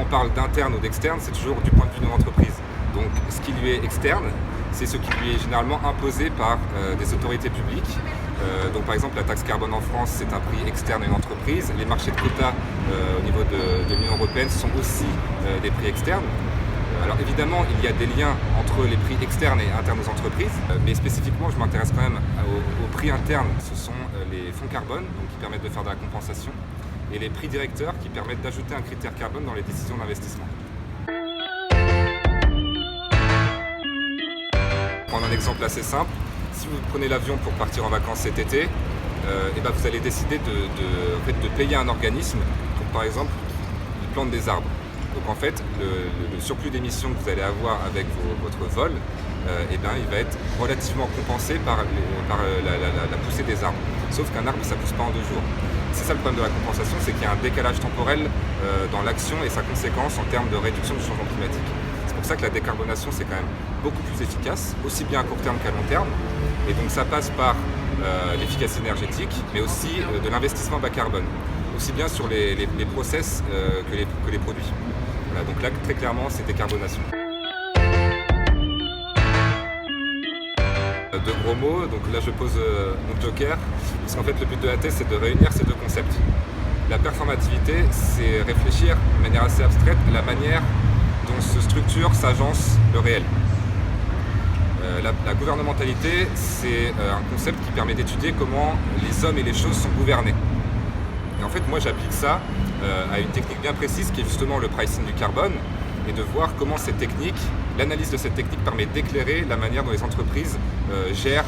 parle d'interne ou d'externe, c'est toujours du point de vue de l'entreprise. Donc ce qui lui est externe, c'est ce qui lui est généralement imposé par des autorités publiques. Donc par exemple la taxe carbone en France, c'est un prix externe à une entreprise. Les marchés de quotas au niveau de l'Union européenne sont aussi des prix externes. Alors évidemment, il y a des liens entre les prix externes et internes aux entreprises, mais spécifiquement, je m'intéresse quand même aux prix internes. Ce sont les fonds carbone, donc qui permettent de faire de la compensation, et les prix directeurs qui permettent d'ajouter un critère carbone dans les décisions d'investissement. Pour prendre un exemple assez simple, si vous prenez l'avion pour partir en vacances cet été, et ben vous allez décider de payer un organisme pour, par exemple, il plante des arbres. Donc en fait, le surplus d'émissions que vous allez avoir avec votre vol, il va être relativement compensé par la poussée des arbres. Sauf qu'un arbre, ça ne pousse pas en 2 jours. C'est ça le problème de la compensation, c'est qu'il y a un décalage temporel dans l'action et sa conséquence en termes de réduction du changement climatique. C'est pour ça que la décarbonation, c'est quand même beaucoup plus efficace, aussi bien à court terme qu'à long terme. Et donc ça passe par l'efficacité énergétique, mais aussi de l'investissement bas carbone, aussi bien sur les process que les produits. Voilà, donc là, très clairement, c'est décarbonation. De gros mots, donc là je pose mon joker, parce qu'en fait le but de la thèse c'est de réunir ces 2 concepts. La performativité, c'est réfléchir de manière assez abstraite à la manière dont se structure, s'agence le réel. La gouvernementalité, c'est un concept qui permet d'étudier comment les hommes et les choses sont gouvernés. Et en fait, moi j'applique ça à une technique bien précise qui est justement le pricing du carbone, et de voir comment cette technique, l'analyse de cette technique permet d'éclairer la manière dont les entreprises gèrent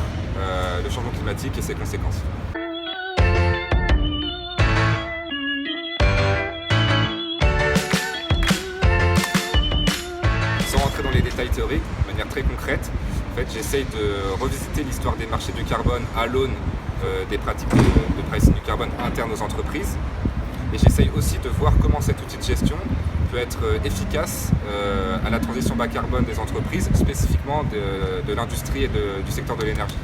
le changement climatique et ses conséquences. Sans rentrer dans les détails théoriques, de manière très concrète, en fait, j'essaye de revisiter l'histoire des marchés du carbone à l'aune des pratiques de pricing du carbone internes aux entreprises. Et j'essaye aussi de voir comment cet outil de gestion peut être efficace à la transition bas carbone des entreprises, spécifiquement de l'industrie et du secteur de l'énergie.